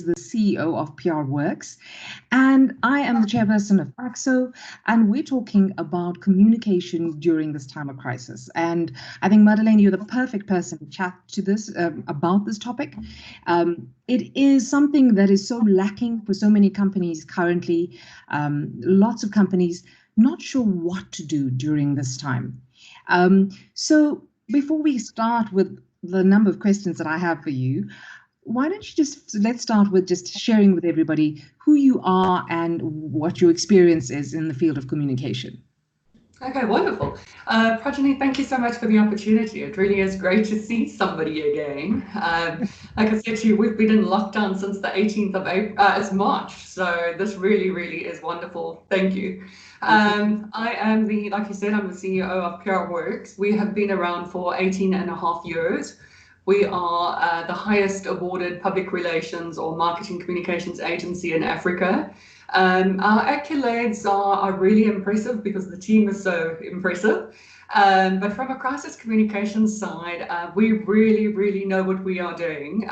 is the CEO of PR Worx, and I am the chairperson of AAXO, and we're talking about communication during this time of crisis. And I think, Madelain, you're the perfect person to chat to this about this topic. It is something that is so lacking for so many companies currently. Lots of companies not sure what to do during this time. So before we start with the number of questions that I have for you, why don't you let's start with just sharing with everybody who you are and what your experience is in the field of communication. Okay, wonderful. Projeni, thank you so much for the opportunity. It really is great to see somebody again. Like I said to you, we've been in lockdown since the 18th of April, it's March, so this really, really is wonderful. Thank you. I am like you said, I'm the CEO of PR Worx. We have been around for 18 and a half years. We are the highest awarded public relations or marketing communications agency in Africa. Our accolades are really impressive because the team is so impressive. But from a crisis communications side, we really, really know what we are doing.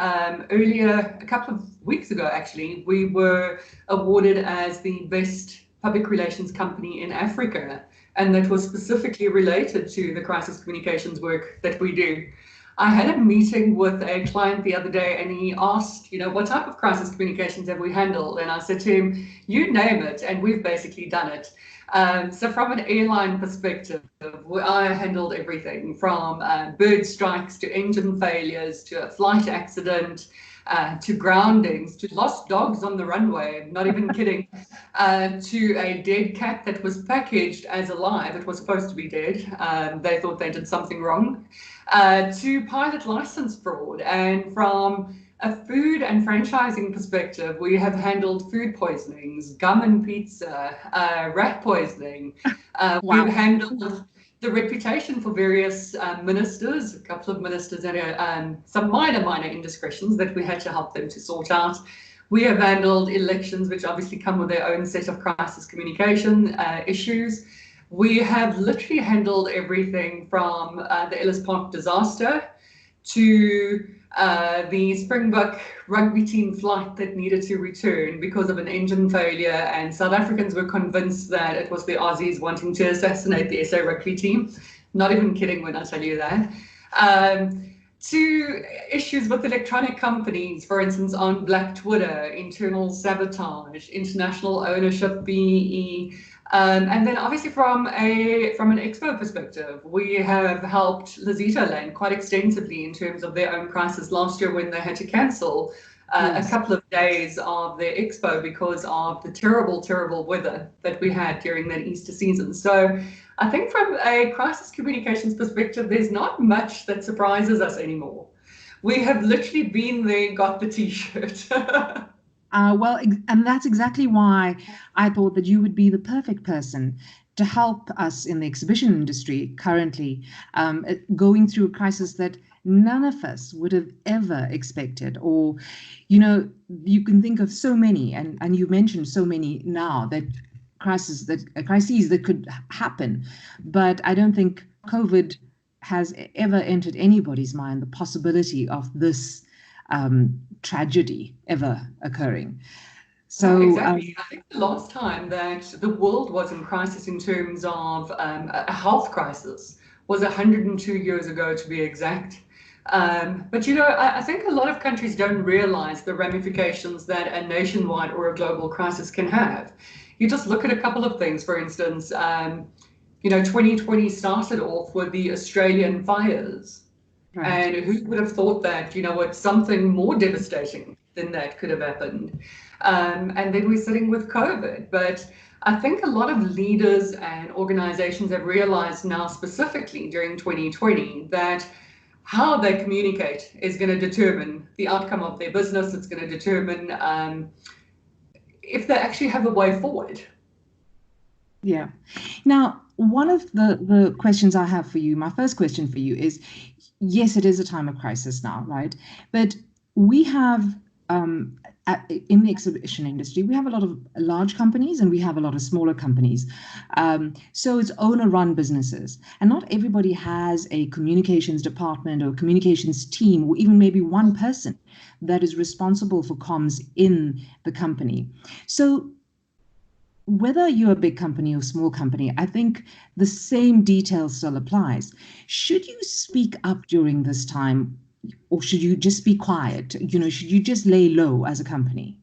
Earlier, a couple of weeks ago, actually, we were awarded as the best public relations company in Africa, and that was specifically related to the crisis communications work that we do. I had a meeting with a client the other day, and he asked, what type of crisis communications have we handled? And I said to him, you name it, and we've basically done it. So from an airline perspective, I handled everything from bird strikes to engine failures to a flight accident, to groundings, to lost dogs on the runway, not even kidding, to a dead cat that was packaged as alive. It was supposed to be dead. They thought they did something wrong. To pilot license fraud. And from a food and franchising perspective, we have handled food poisonings, gum and pizza, rat poisoning. Wow. We've handled the reputation for various ministers, a couple of ministers that are some minor indiscretions that we had to help them to sort out. We have handled elections, which obviously come with their own set of crisis communication issues. We have literally handled everything from the Ellis Park disaster to the Springbok rugby team flight that needed to return because of an engine failure, and South Africans were convinced that it was the Aussies wanting to assassinate the SA rugby team. Not even kidding when I tell you that. To issues with electronic companies, for instance, on Black Twitter, internal sabotage, international ownership, BEE. And then obviously from an expo perspective, we have helped Lesotho Land quite extensively in terms of their own crisis last year when they had to cancel a couple of days of their expo because of the terrible, terrible weather that we had during that Easter season. So I think from a crisis communications perspective, there's not much that surprises us anymore. We have literally been there, got the T-shirt. Well, and that's exactly why I thought that you would be the perfect person to help us in the exhibition industry currently going through a crisis that none of us would have ever expected. Or, you can think of so many, and you mentioned so many now, that crises that could happen. But I don't think COVID has ever entered anybody's mind the possibility of this tragedy ever occurring. So exactly. I think the last time that the world was in crisis in terms of a health crisis was 102 years ago, to be exact. But I think a lot of countries don't realize the ramifications that a nationwide or a global crisis can have. You just look at a couple of things. For instance, 2020 started off with the Australian fires. Right. And who would have thought that, something more devastating than that could have happened? And then we're sitting with COVID. But I think a lot of leaders and organizations have realized now, specifically during 2020, that how they communicate is going to determine the outcome of their business. It's going to determine if they actually have a way forward. Yeah. Now, one of the questions I have for you, my first question for you is, yes, it is a time of crisis now, right? But we have in the exhibition industry, we have a lot of large companies and we have a lot of smaller companies. So it's owner-run businesses, and not everybody has a communications department or communications team, or even maybe one person that is responsible for comms in the company. So whether you're a big company or small company, I think the same detail still applies. Should you speak up during this time, or should you just be quiet? Should you just lay low as a company?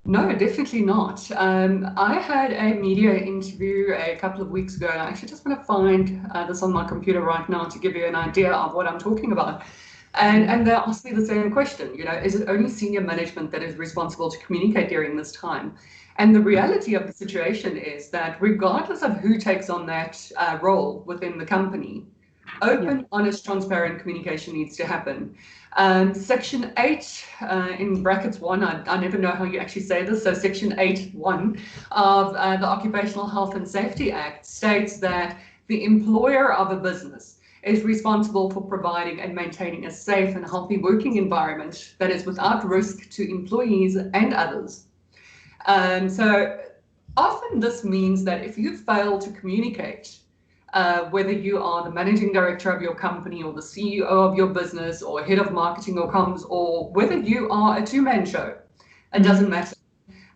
No, definitely not. I had a media interview a couple of weeks ago, and I actually just want to find this on my computer right now to give you an idea of what I'm talking about. And they asked me the same question, is it only senior management that is responsible to communicate during this time? And the reality of the situation is that regardless of who takes on that role within the company, open, honest, transparent communication needs to happen. Section 8, in brackets 1, I never know how you actually say this, so Section 8(1) of the Occupational Health and Safety Act states that the employer of a business is responsible for providing and maintaining a safe and healthy working environment that is without risk to employees and others. So often this means that if you fail to communicate, whether you are the managing director of your company or the CEO of your business or head of marketing or comms, or whether you are a two-man show, it doesn't matter.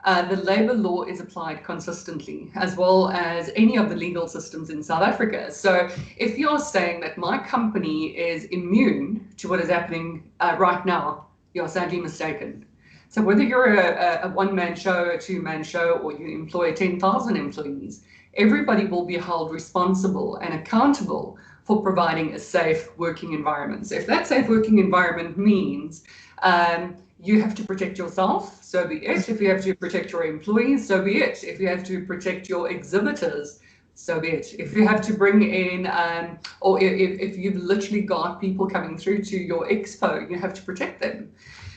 The labor law is applied consistently, as well as any of the legal systems in South Africa. So if you're saying that my company is immune to what is happening right now, you're sadly mistaken. So whether you're a one-man show, a two-man show, or you employ 10,000 employees, everybody will be held responsible and accountable for providing a safe working environment. So if that safe working environment means you have to protect yourself, so be it. If you have to protect your employees, so be it. If you have to protect your exhibitors, so be it. If you have to bring in, or if you've literally got people coming through to your expo, you have to protect them.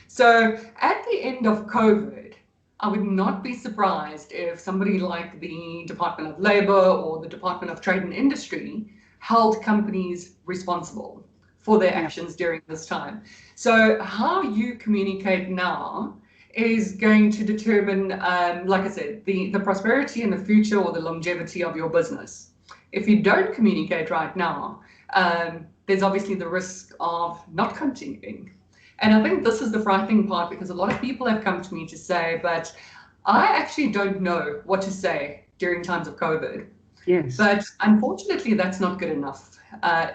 So at the end of COVID, I would not be surprised if somebody like the Department of Labor or the Department of Trade and Industry held companies responsible for their actions during this time. So how you communicate now is going to determine, like I said, the prosperity in the future or the longevity of your business. If you don't communicate right now, there's obviously the risk of not continuing. And I think this is the frightening part, because a lot of people have come to me to say, but I actually don't know what to say during times of COVID. Yes. But unfortunately, that's not good enough.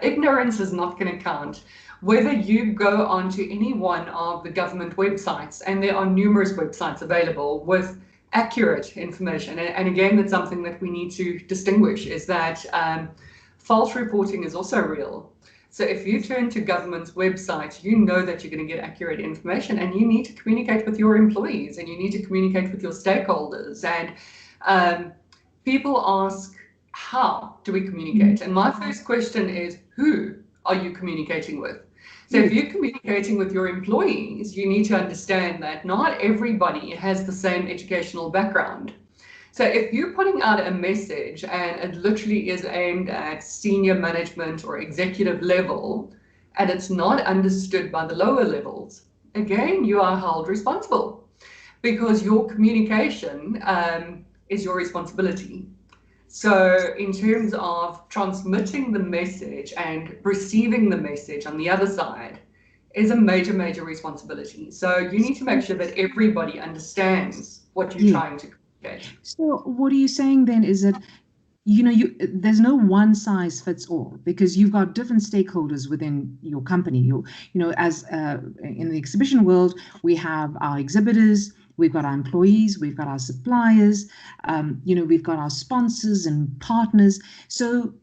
Ignorance is not going to count. Whether you go onto any one of the government websites, and there are numerous websites available with accurate information, and again, that's something that we need to distinguish, is that false reporting is also real. So if you turn to government's website, you know that you're going to get accurate information, and you need to communicate with your employees, and you need to communicate with your stakeholders. And people ask, how do we communicate? And my first question is, who are you communicating with? So if you're communicating with your employees, you need to understand that not everybody has the same educational background. So if you're putting out a message and it literally is aimed at senior management or executive level, and it's not understood by the lower levels, again, you are held responsible, because your communication is your responsibility. So in terms of transmitting the message and receiving the message on the other side is a major, major responsibility. So you need to make sure that everybody understands what you're trying to communicate. So what are you saying then is that, there's no one size fits all, because you've got different stakeholders within your company. As in the exhibition world, we have our exhibitors, we've got our employees, we've got our suppliers, we've got our sponsors and partners. So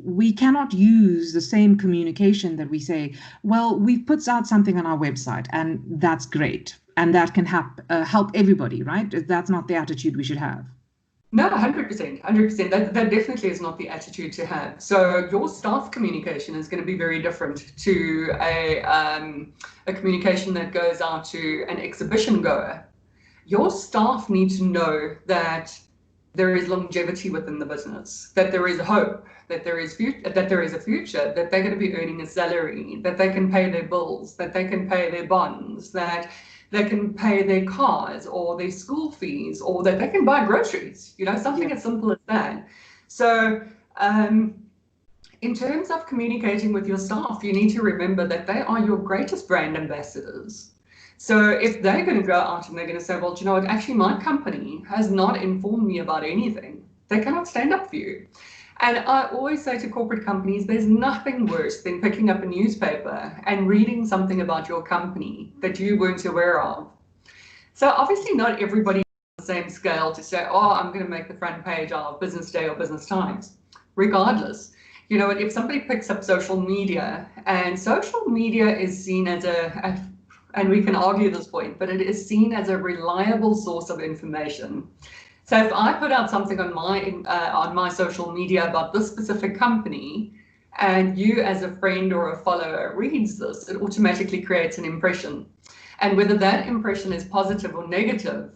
we cannot use the same communication that we say, well, we've put out something on our website and that's great, and that can help everybody, right? That's not the attitude we should have. No, 100%, 100%. That definitely is not the attitude to have. So your staff communication is going to be very different to a communication that goes out to an exhibition goer. Your staff need to know that there is longevity within the business, that there is hope, that there is a future, that they're going to be earning a salary, that they can pay their bills, that they can pay their bonds, that they can pay their cars or their school fees, or that they can buy groceries, something as simple as that. So in terms of communicating with your staff, you need to remember that they are your greatest brand ambassadors. So if they're going to go out and they're going to say, well, do you know what, actually my company has not informed me about anything, they cannot stand up for you. And I always say to corporate companies, there's nothing worse than picking up a newspaper and reading something about your company that you weren't aware of. So obviously not everybody on the same scale to say, oh, I'm going to make the front page of Business Day or Business Times. Regardless, if somebody picks up social media, and social media is seen as and we can argue this point, but it is seen as a reliable source of information. So if I put out something on my social media about this specific company, and you as a friend or a follower reads this, it automatically creates an impression. And whether that impression is positive or negative,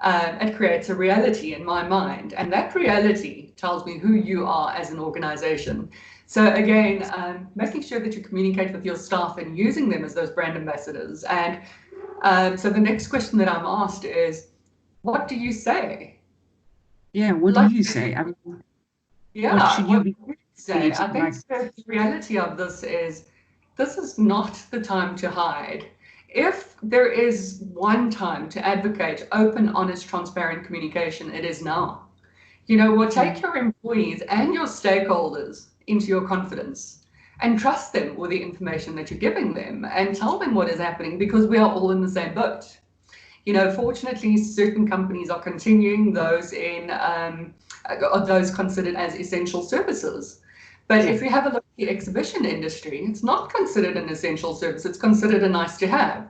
it creates a reality in my mind. And that reality tells me who you are as an organization. So again, making sure that you communicate with your staff and using them as those brand ambassadors. And so the next question that I'm asked is, what do you say? Yeah, what do you say? I mean, what should you be saying? I think the reality of this is not the time to hide. If there is one time to advocate open, honest, transparent communication, it is now. Take your employees and your stakeholders into your confidence and trust them with the information that you're giving them and tell them what is happening, because we are all in the same boat. Fortunately, certain companies are continuing those those considered as essential services. But if you have a look at the exhibition industry, it's not considered an essential service, it's considered a nice to have.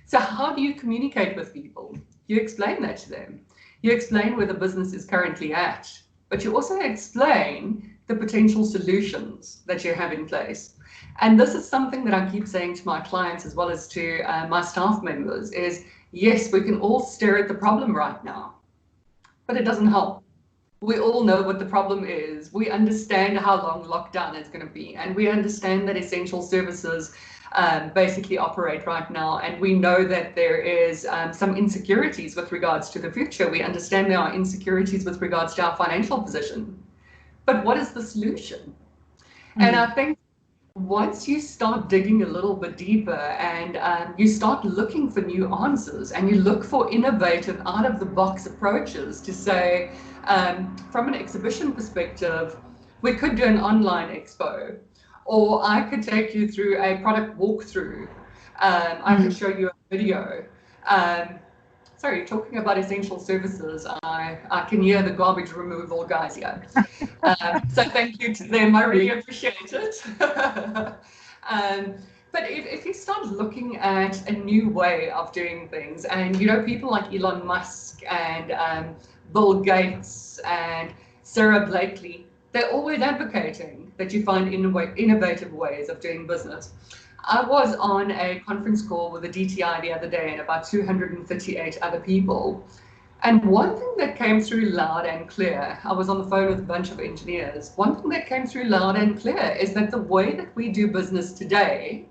So how do you communicate with people? You explain that to them. You explain where the business is currently at, but you also explain the potential solutions that you have in place. And this is something that I keep saying to my clients as well as to my staff members is, yes, we can all stare at the problem right now, but it doesn't help. We all know what the problem is. We understand how long lockdown is going to be, and we understand that essential services basically operate right now, and we know that there is some insecurities with regards to the future. We understand there are insecurities with regards to our financial position. But what is the solution? And I think once you start digging a little bit deeper and you start looking for new answers and you look for innovative, out-of-the-box approaches to say, from an exhibition perspective, we could do an online expo, or I could take you through a product walkthrough. I could show you a video. Sorry, talking about essential services, I can hear the garbage removal guys here. So thank you to them, I really appreciate it. But if you start looking at a new way of doing things, and people like Elon Musk and Bill Gates and Sarah Blakely, they're always advocating that you find innovative ways of doing business. I was on a conference call with the DTI the other day and about 238 other people. And one thing that came through loud and clear, I was on the phone with a bunch of engineers, one thing that came through loud and clear is that the way that we do business today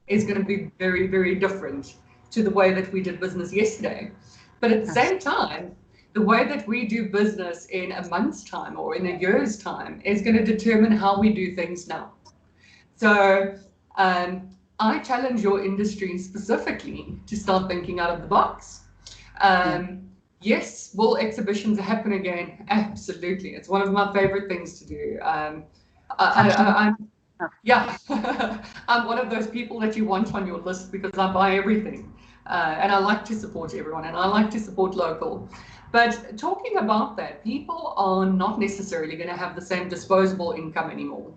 is going to be very, very different to the way that we did business yesterday. But at the same time, the way that we do business in a month's time or in a year's time is going to determine how we do things now. So I challenge your industry specifically to start thinking out of the box. Yes, will exhibitions happen again? Absolutely. It's one of my favorite things to do. I'm one of those people that you want on your list because I buy everything. And I like to support everyone, and I like to support local. But talking about that, people are not necessarily going to have the same disposable income anymore.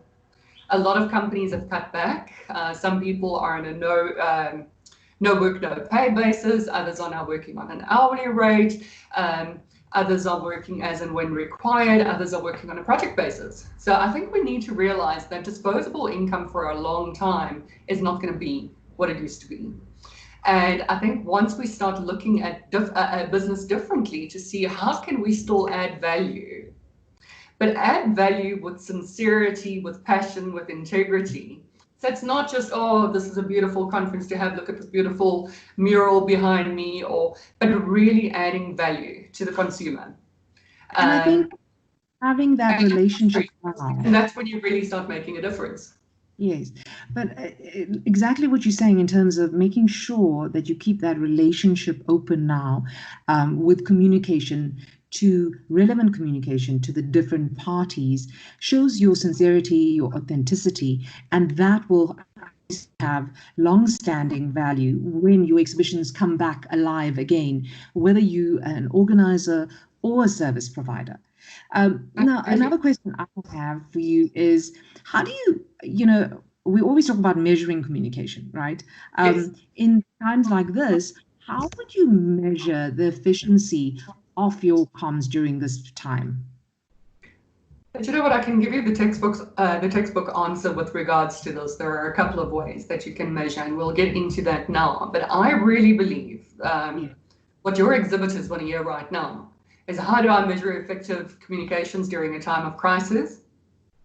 A lot of companies have cut back. Some people are on a no work, no pay basis. Others are now working on an hourly rate. Others are working as and when required. Others are working on a project basis. So I think we need to realize that disposable income for a long time is not going to be what it used to be. And I think once we start looking at a business differently to see how can we still add value, but add value with sincerity, with passion, with integrity. So it's not just, oh, this is a beautiful conference to have, look at this beautiful mural behind me, but really adding value to the consumer. And I think having that relationship now, and that's when you really start making a difference. Yes, but exactly what you're saying in terms of making sure that you keep that relationship open now, with communication, to relevant communication to the different parties, shows your sincerity, your authenticity, and that will have long-standing value when your exhibitions come back alive again, whether you an organizer or a service provider. Now, another question I have for you is, how do you, we always talk about measuring communication, right? Yes. In times like this, how would you measure the efficiency of your comms during this time? But you know what? I can give you the textbook answer with regards to this. There are a couple of ways that you can measure, and we'll get into that now. But I really believe what your exhibitors want to hear right now is, how do I measure effective communications during a time of crisis?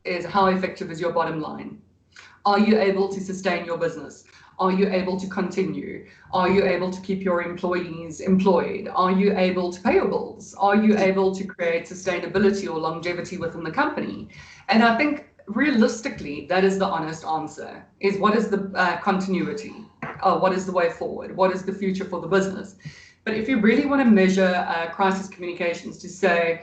Is how effective is your bottom line? Are you able to sustain your business? Are you able to continue? Are you able to keep your employees employed? Are you able to pay your bills? Are you able to create sustainability or longevity within the company? And I think realistically, that is the honest answer, is what is the continuity? What is the way forward? What is the future for the business? But if you really want to measure crisis communications to say,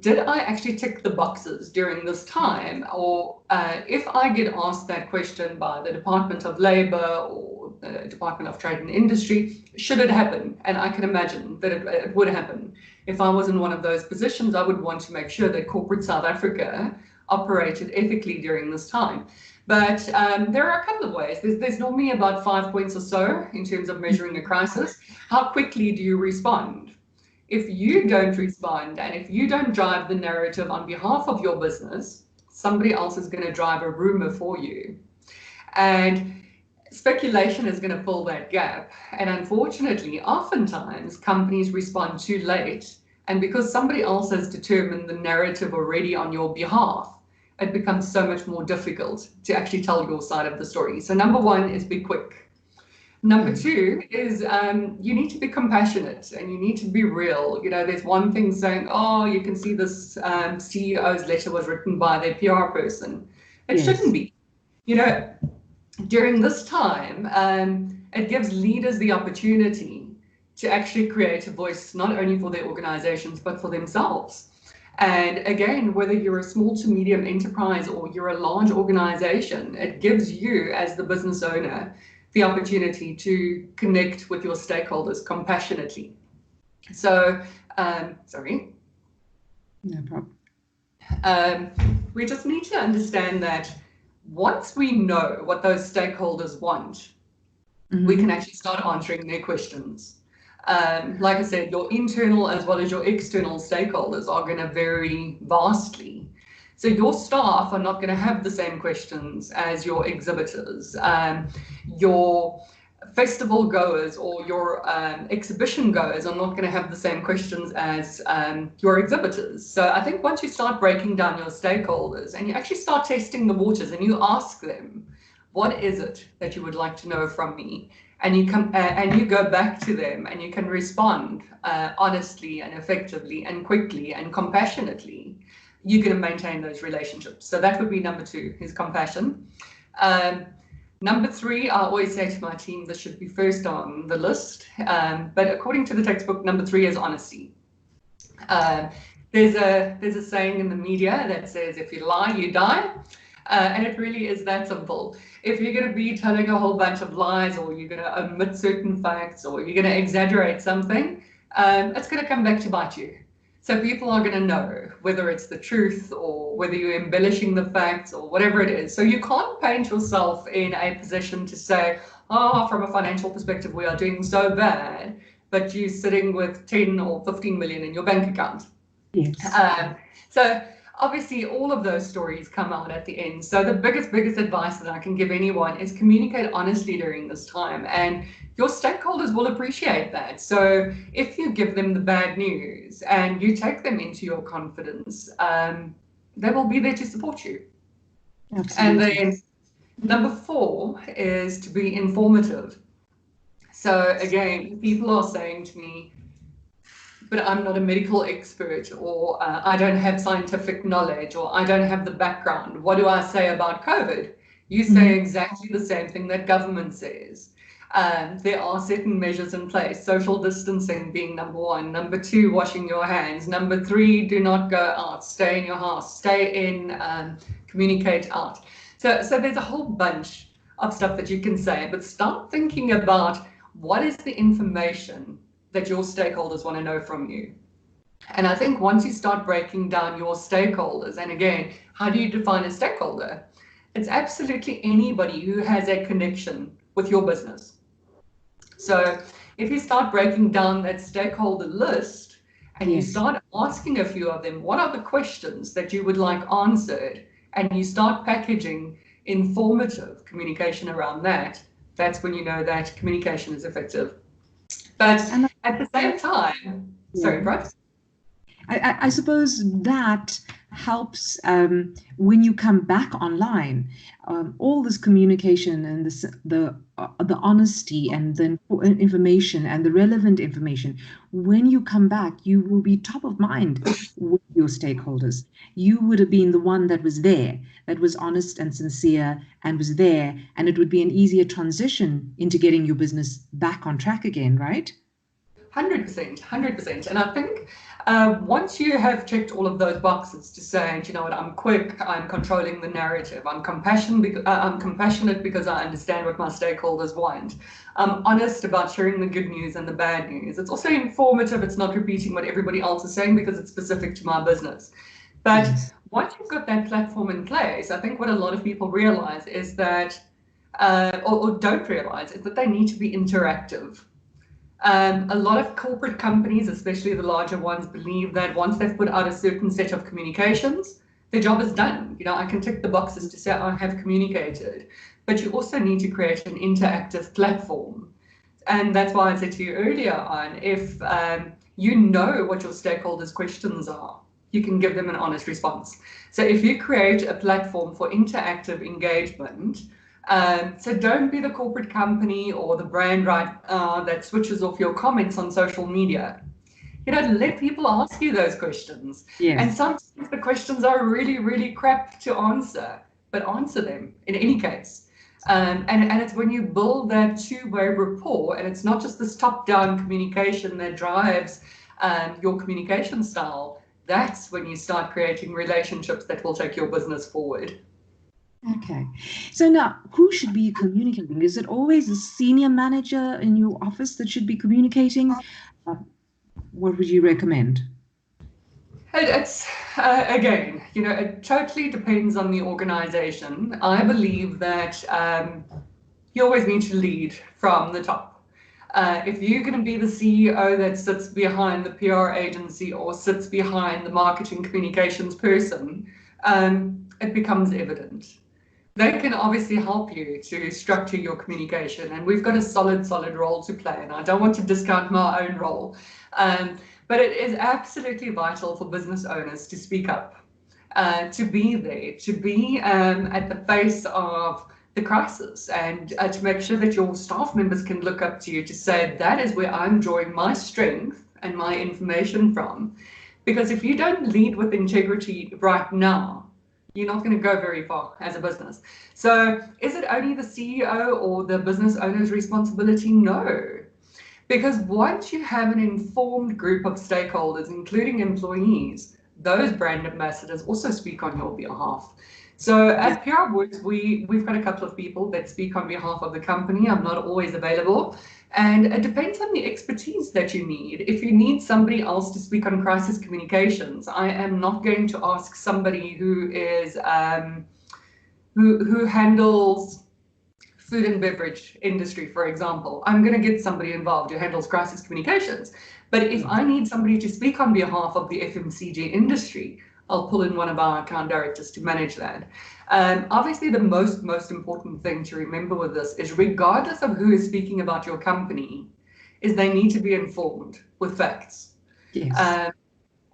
did I actually tick the boxes during this time? Or if I get asked that question by the Department of Labour or the Department of Trade and Industry, should it happen? And I can imagine that it would happen. If I was in one of those positions, I would want to make sure that corporate South Africa operated ethically during this time. But there are a couple of ways. There's normally about 5 points or so in terms of measuring a crisis. How quickly do you respond? If you don't respond and if you don't drive the narrative on behalf of your business, somebody else is going to drive a rumor for you. And speculation is going to fill that gap. And unfortunately, oftentimes companies respond too late. And because somebody else has determined the narrative already on your behalf, it becomes so much more difficult to actually tell your side of the story. So number one is be quick. Number two is you need to be compassionate and you need to be real. There's one thing saying, oh, you can see this CEO's letter was written by their PR person. It shouldn't be. During this time, it gives leaders the opportunity to actually create a voice, not only for their organizations, but for themselves. And again, whether you're a small to medium enterprise or you're a large organization, it gives you as the business owner the opportunity to connect with your stakeholders compassionately. So, sorry. No problem. We just need to understand that once we know what those stakeholders want, we can actually start answering their questions. Like I said, your internal as well as your external stakeholders are going to vary vastly. So your staff are not going to have the same questions as your exhibitors. Your festival goers or your exhibition goers are not going to have the same questions as your exhibitors. So I think once you start breaking down your stakeholders and you actually start testing the waters and you ask them, what is it that you would like to know from me? And you come and you go back to them and you can respond honestly and effectively and quickly and compassionately, you're going to maintain those relationships. So that would be number two, is compassion. Number three, I always say to my team, this should be first on the list. But according to the textbook, number three is honesty. There's a saying in the media that says, if you lie, you die. And it really is that simple. If you're going to be telling a whole bunch of lies, or you're going to omit certain facts, or you're going to exaggerate something, it's going to come back to bite you. So people are going to know whether it's the truth or whether you're embellishing the facts or whatever it is. So you can't paint yourself in a position to say, oh, from a financial perspective, we are doing so bad, but you're sitting with 10 or 15 million in your bank account. Yes. So obviously all of those stories come out at the end. So the biggest advice that I can give anyone is communicate honestly during this time, and your stakeholders will appreciate that. So if you give them the bad news and you take them into your confidence, they will be there to support you. Absolutely. And then number 4 is to be informative. So again, people are saying to me, but I'm not a medical expert, or I don't have scientific knowledge, or I don't have the background. What do I say about COVID? You say exactly the same thing that government says. There are certain measures in place, social distancing being number 1, number 2, washing your hands, number 3, do not go out, stay in your house, stay in, communicate out. So there's a whole bunch of stuff that you can say, but start thinking about what is the information that your stakeholders want to know from you. And I think once you start breaking down your stakeholders, and again, how do you define a stakeholder? It's absolutely anybody who has a connection with your business. So if you start breaking down that stakeholder list and you start asking a few of them, what are the questions that you would like answered? And you start packaging informative communication around that, that's when you know that communication is effective. But at the same time, sorry, Brad? I suppose that helps when you come back online. All this communication and the honesty and the information and the relevant information. When you come back, you will be top of mind with your stakeholders. You would have been the one that was there, that was honest and sincere and was there, and it would be an easier transition into getting your business back on track again, right? 100%. And I think once you have checked all of those boxes to say, you know what, I'm quick, I'm controlling the narrative, I'm compassionate because I understand what my stakeholders want, I'm honest about sharing the good news and the bad news. It's also informative, it's not repeating what everybody else is saying because it's specific to my business. But once you've got that platform in place, I think what a lot of people realize is that, or don't realize, is that they need to be interactive. A lot of corporate companies, especially the larger ones, believe that once they've put out a certain set of communications, their job is done. You know, I can tick the boxes to say I have communicated, but you also need to create an interactive platform. And that's why I said to you earlier on, if you know what your stakeholders' questions are, you can give them an honest response. So if you create a platform for interactive engagement, so don't be the corporate company or the brand that switches off your comments on social media. You know, let people ask you those questions. And sometimes the questions are really, really crap to answer, but answer them in any case. And it's when you build that two-way rapport, and it's not just this top-down communication that drives your communication style, that's when you start creating relationships that will take your business forward. Okay. So now, who should be communicating? Is it always a senior manager in your office that should be communicating? What would you recommend? It's, again, you know, it totally depends on the organization. I believe that you always need to lead from the top. If you're going to be the CEO that sits behind the PR agency or sits behind the marketing communications person, it becomes evident. They can obviously help you to structure your communication, and we've got a solid role to play, and I don't want to discount my own role, but it is absolutely vital for business owners to speak up, to be there, to be at the face of the crisis, and to make sure that your staff members can look up to you to say, that is where I'm drawing my strength and my information from. Because if you don't lead with integrity right now, you're not going to go very far as a business. So is it only the CEO or the business owner's responsibility? No. Because once you have an informed group of stakeholders, including employees, those brand ambassadors also speak on your behalf. So at PR Worx, we've got a couple of people that speak on behalf of the company. I'm not always available. And it depends on the expertise that you need. If you need somebody else to speak on crisis communications, I am not going to ask somebody who is who handles food and beverage industry, for example. I'm going to get somebody involved who handles crisis communications. But if I need somebody to speak on behalf of the FMCG industry, I'll pull in one of our account directors to manage that. Obviously, the most important thing to remember with this is, regardless of who is speaking about your company, is they need to be informed with facts. Yes.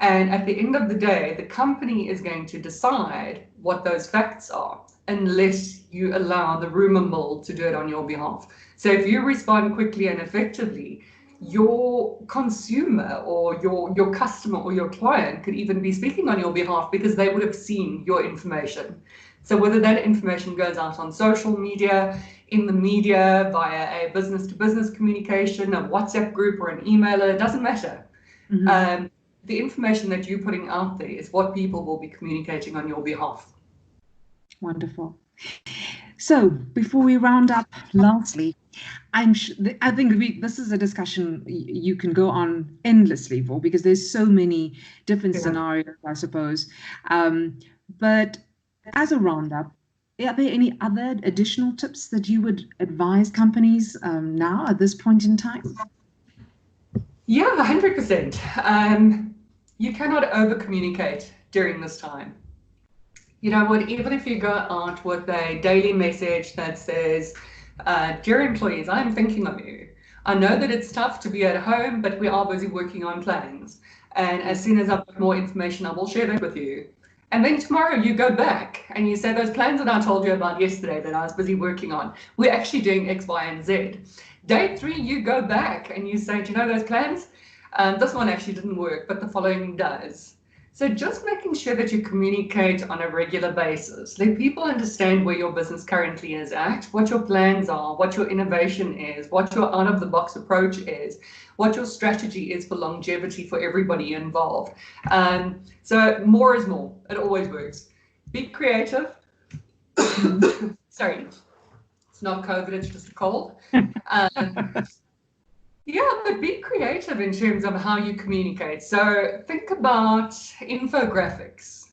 And at the end of the day, the company is going to decide what those facts are, unless you allow the rumor mill to do it on your behalf. So if you respond quickly and effectively, your consumer or your customer or your client could even be speaking on your behalf, because they would have seen your information. So whether that information goes out on social media, in the media, via a business-to-business communication, a WhatsApp group or an emailer, it doesn't matter. Mm-hmm. The information that you're putting out there is what people will be communicating on your behalf. Wonderful. So before we round up, lastly, I think this is a discussion you can go on endlessly for, because there's so many different scenarios, I suppose. But as a roundup, are there any other additional tips that you would advise companies now at this point in time? Yeah, 100%. You cannot over communicate during this time. You know what, even if you go out with a daily message that says, dear employees, I'm thinking of you. I know that it's tough to be at home, but we are busy working on plans. And as soon as I've got more information, I will share that with you. And then tomorrow you go back and you say, those plans that I told you about yesterday that I was busy working on, we're actually doing X, Y, and Z. Day 3, you go back and you say, do you know those plans? This one actually didn't work, but the following does. So just making sure that you communicate on a regular basis. Let people understand where your business currently is at, what your plans are, what your innovation is, what your out-of-the-box approach is, what your strategy is for longevity for everybody involved. So more is more. It always works. Be creative. Sorry, it's not COVID, it's just a cold. Yeah, but be creative in terms of how you communicate. So think about infographics.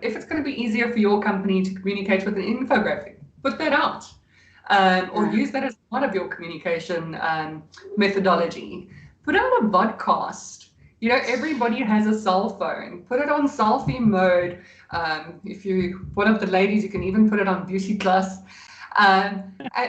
If it's going to be easier for your company to communicate with an infographic, put that out. Or use that as part of your communication methodology. Put out a vodcast. You know, everybody has a cell phone. Put it on selfie mode. If you're one of the ladies, you can even put it on Beauty Plus. But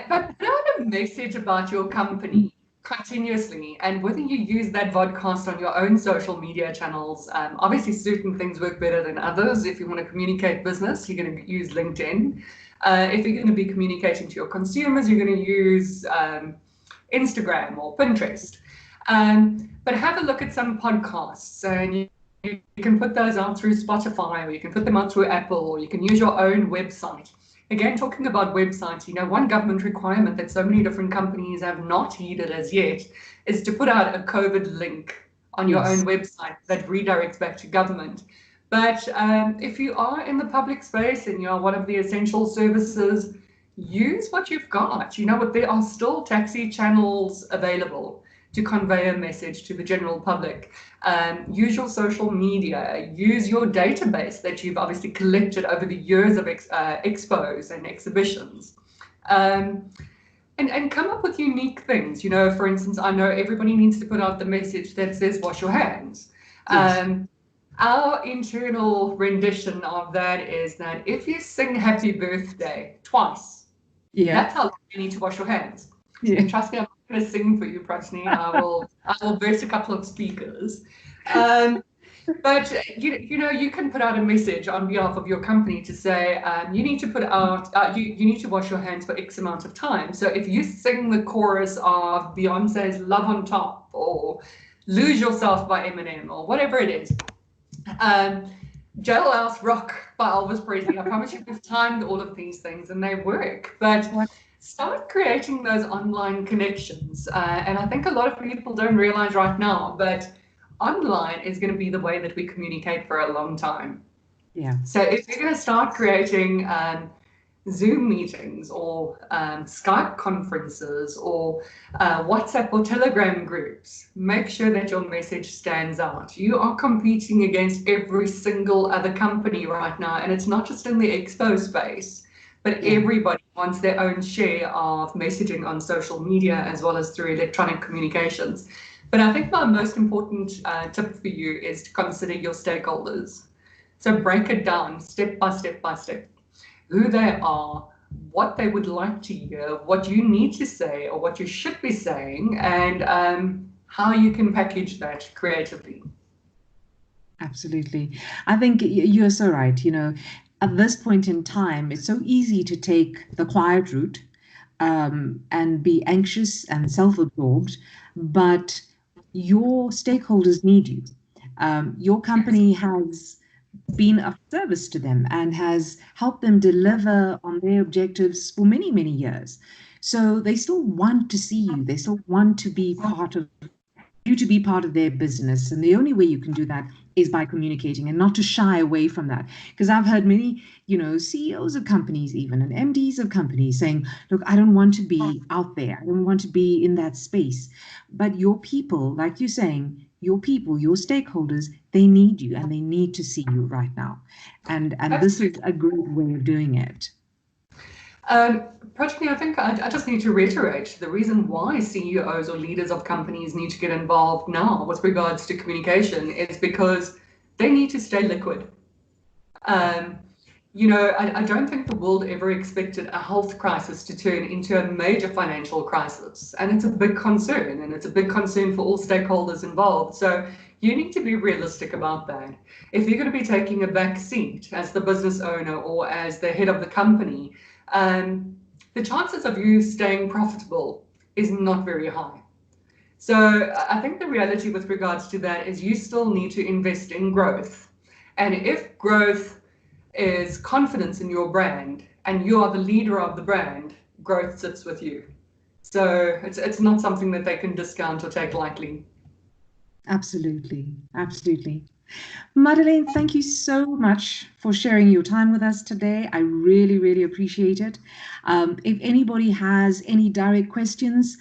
put out a message about your company continuously, and whether you use that vodcast on your own social media channels. Obviously, certain things work better than others. If you want to communicate business, you're going to use LinkedIn. If you're going to be communicating to your consumers, you're going to use Instagram or Pinterest. But have a look at some podcasts, and you can put those out through Spotify, or you can put them out through Apple, or you can use your own website. Again, talking about websites, you know, one government requirement that so many different companies have not heeded as yet is to put out a COVID link on your own website that redirects back to government. But if you are in the public space and you are one of the essential services, use what you've got. You know what, there are still taxi channels available to convey a message to the general public. Use your social media, use your database that you've obviously collected over the years of expos and exhibitions. And come up with unique things. You know, for instance, I know everybody needs to put out the message that says wash your hands. Our internal rendition of that is that if you sing happy birthday twice, that's how long you need to wash your hands. And trust me, I'm not going to sing for you, Projeni. I will burst a couple of speakers. But you know, you can put out a message on behalf of your company to say you need to put out you need to wash your hands for X amount of time. So if you sing the chorus of Beyonce's Love on Top or Lose Yourself by Eminem or whatever it is, Jailhouse Rock by Elvis Presley, I promise you we've timed all of these things and they work. But start creating those online connections. And I think a lot of people don't realize right now, but online is going to be the way that we communicate for a long time. So if you're going to start creating Zoom meetings or Skype conferences or WhatsApp or Telegram groups, make sure that your message stands out. You are competing against every single other company right now, and it's not just in the expo space, but everybody wants their own share of messaging on social media as well as through electronic communications. But I think my most important tip for you is to consider your stakeholders. So break it down step by step by step. Who they are, what they would like to hear, what you need to say or what you should be saying, and how you can package that creatively. Absolutely. I think you're so right. At this point in time, it's so easy to take the quiet route, and be anxious and self-absorbed, but your stakeholders need you. Your company has been of service to them and has helped them deliver on their objectives for many, many years. So they still want to see you. They still want to be part of you, to be part of their business. And the only way you can do that is by communicating and not to shy away from that. Because I've heard many, CEOs of companies even and MDs of companies saying, look, I don't want to be out there. I don't want to be in that space. But your people, like you're saying, your people, your stakeholders, they need you and they need to see you right now. And this is a great way of doing it. Projeni, I think I just need to reiterate the reason why CEOs or leaders of companies need to get involved now with regards to communication is because they need to stay liquid. I don't think the world ever expected a health crisis to turn into a major financial crisis. And it's a big concern, and it's a big concern for all stakeholders involved. So you need to be realistic about that. If you're going to be taking a back seat as the business owner or as the head of the company, the chances of you staying profitable is not very high. So I think the reality with regards to that is you still need to invest in growth. And if growth is confidence in your brand and you are the leader of the brand, growth sits with you. So it's not something that they can discount or take lightly. Absolutely. Absolutely. Madelain, thank you so much for sharing your time with us today. I really, really appreciate it. If anybody has any direct questions,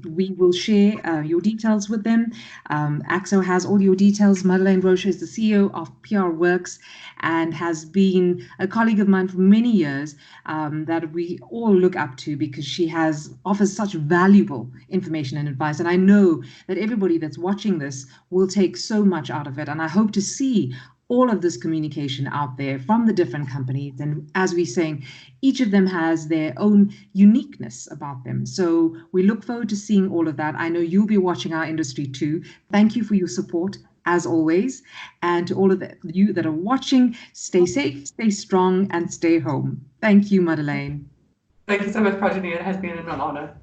we will share your details with them. AAXO has all your details. Madelain Roscher is the CEO of PR Worx and has been a colleague of mine for many years, that we all look up to because she offers such valuable information and advice. And I know that everybody that's watching this will take so much out of it. And I hope to see all of this communication out there from the different companies. And as we're saying, each of them has their own uniqueness about them. So we look forward to seeing all of that. I know you'll be watching our industry too. Thank you for your support, as always. And to all of you that are watching, stay safe, stay strong, and stay home. Thank you, Madelain. Thank you so much, Projeni. It has been an honor.